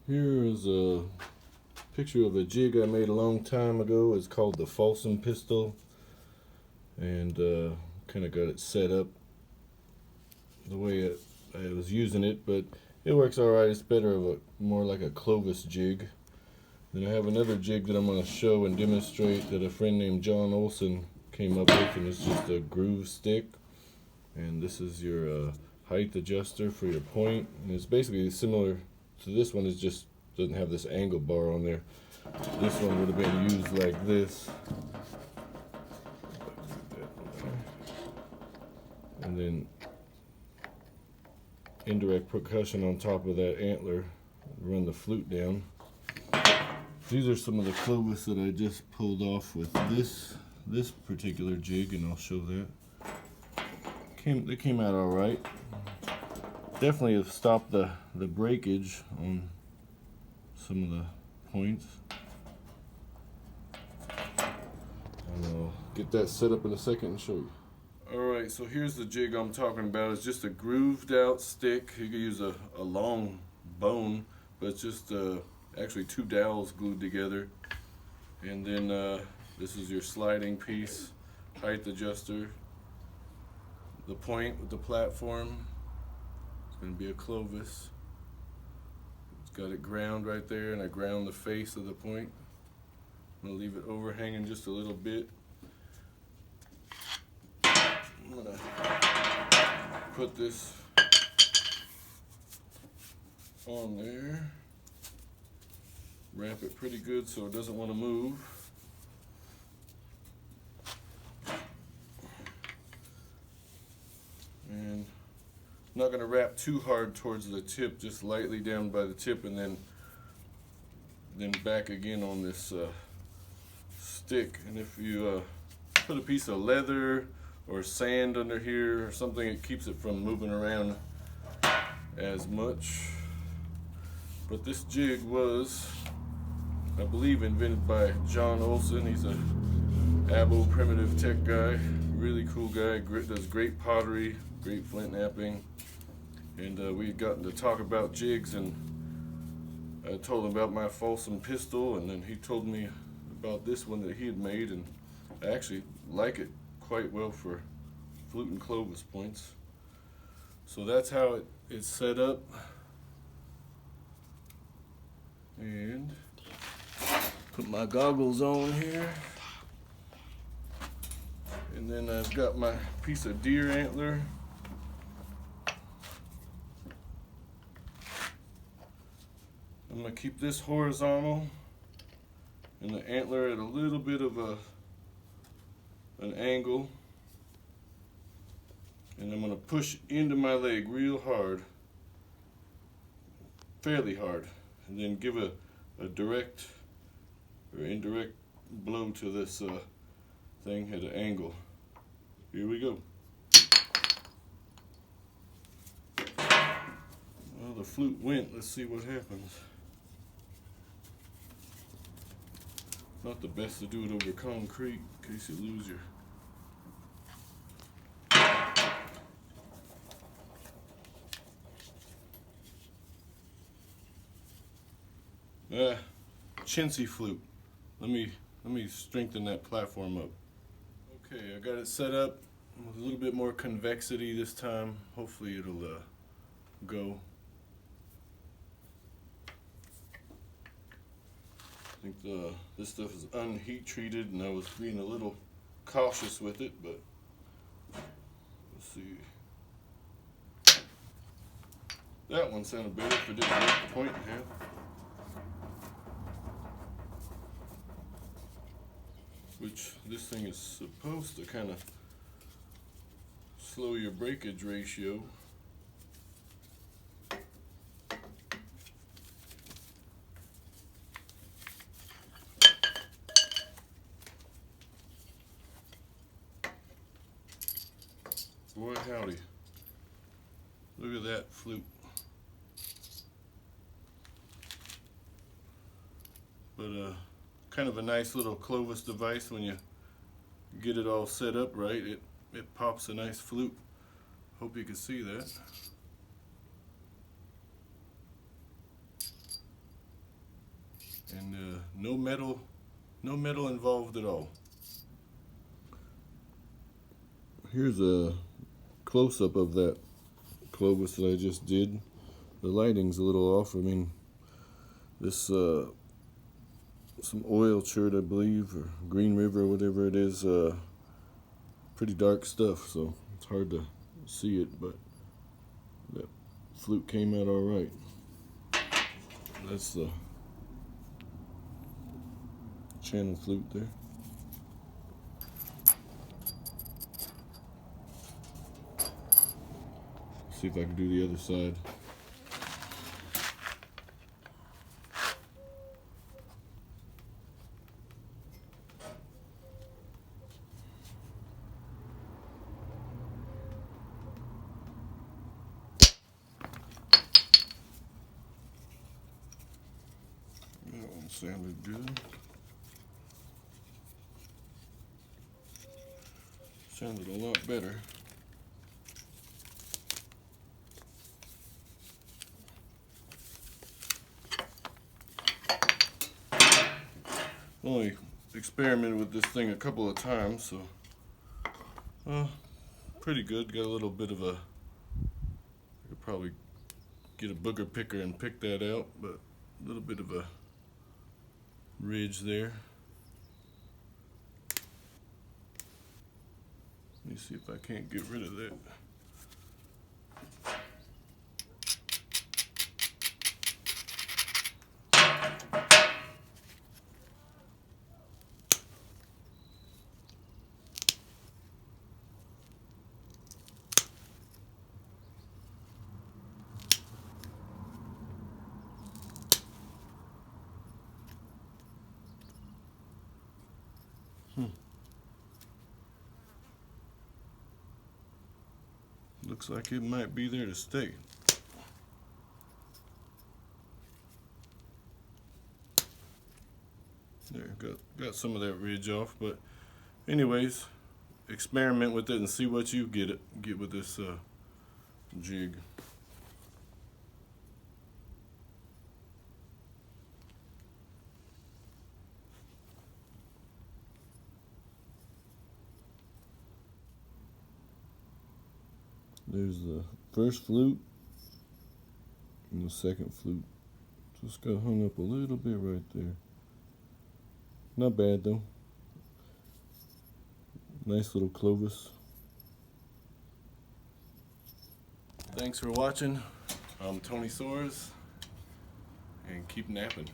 Here is a picture of a jig I made a long time ago. It's called the Fluting pistol, and kind of got it set up the way I was using it, but it works alright. It's better of more like a Clovis jig. Then I have another jig that I'm going to show and demonstrate that a friend named John Olson came up with, and it's just a groove stick. And this is your height adjuster for your point, and it's basically similar to this one. It just doesn't have this angle bar on there. This one would have been used like this, and then indirect percussion on top of that antler, run the flute down. These are some of the Clovis that I just pulled off with this particular jig, and I'll show that. They came out all right. Definitely have stopped the breakage on some of the points. And I'll get that set up in a second and show you. Alright, so here's the jig I'm talking about. It's just a grooved out stick. You can use a long bone, but it's just actually two dowels glued together. And then this is your sliding piece, height adjuster, the point with the platform. It's going to be a Clovis. It's got it ground right there, and I ground the face of the point. I'm going to leave it overhanging just a little bit. I'm going to put this on there, wrap it pretty good so it doesn't want to move. And I'm not going to wrap too hard towards the tip, just lightly down by the tip, and then back again on this stick. And if you put a piece of leather or sand under here or something, it keeps it from moving around as much. But this jig was, I believe, invented by John Olson. He's a Abo primitive tech guy, really cool guy, does great pottery, great flint knapping. And we had gotten to talk about jigs, and I told him about my Fluting pistol, and then he told me about this one that he had made, and I actually like it quite well for fluting Clovis points. So that's how it's set up. And put my goggles on here. And then I've got my piece of deer antler. I'm going to keep this horizontal and the antler at a little bit of an angle. And I'm going to push into my leg real hard, fairly hard, and then give a direct or indirect blow to this thing at an angle. Here we go. Well, the flute went. Let's see what happens. Not the best to do it over concrete in case you lose your. Chintzy flute. Let me strengthen that platform up. Okay, I got it set up with a little bit more convexity this time. Hopefully it'll go. I think this stuff is unheat treated, and I was being a little cautious with it, but let's see. That one sounded better if it didn't break the point in half. Which this thing is supposed to kind of slow your breakage ratio. Boy howdy, look at that flute. But kind of a nice little Clovis device when you get it all set up right. It pops a nice flute. Hope you can see that. No metal involved at all. Here's a close-up of that Clovis that I just did. The lighting's a little off. I mean, this some oil chert, I believe, or Green River, or whatever it is. Pretty dark stuff, so it's hard to see it, but that flute came out all right. That's the channel flute there. See if I can do the other side. That one sounded good. Sounded a lot better. Only experimented with this thing a couple of times, so pretty good. Got a little bit of a, I could probably get a booger picker and pick that out, but a little bit of a ridge there. Let me see if I can't get rid of that. Looks like it might be there to stay. There, got some of that ridge off, but anyways, experiment with it and see what you get with this jig. There's the first flute and the second flute. Just got hung up a little bit right there. Not bad though. Nice little Clovis. Thanks for watching. I'm Tony Soares, and keep napping.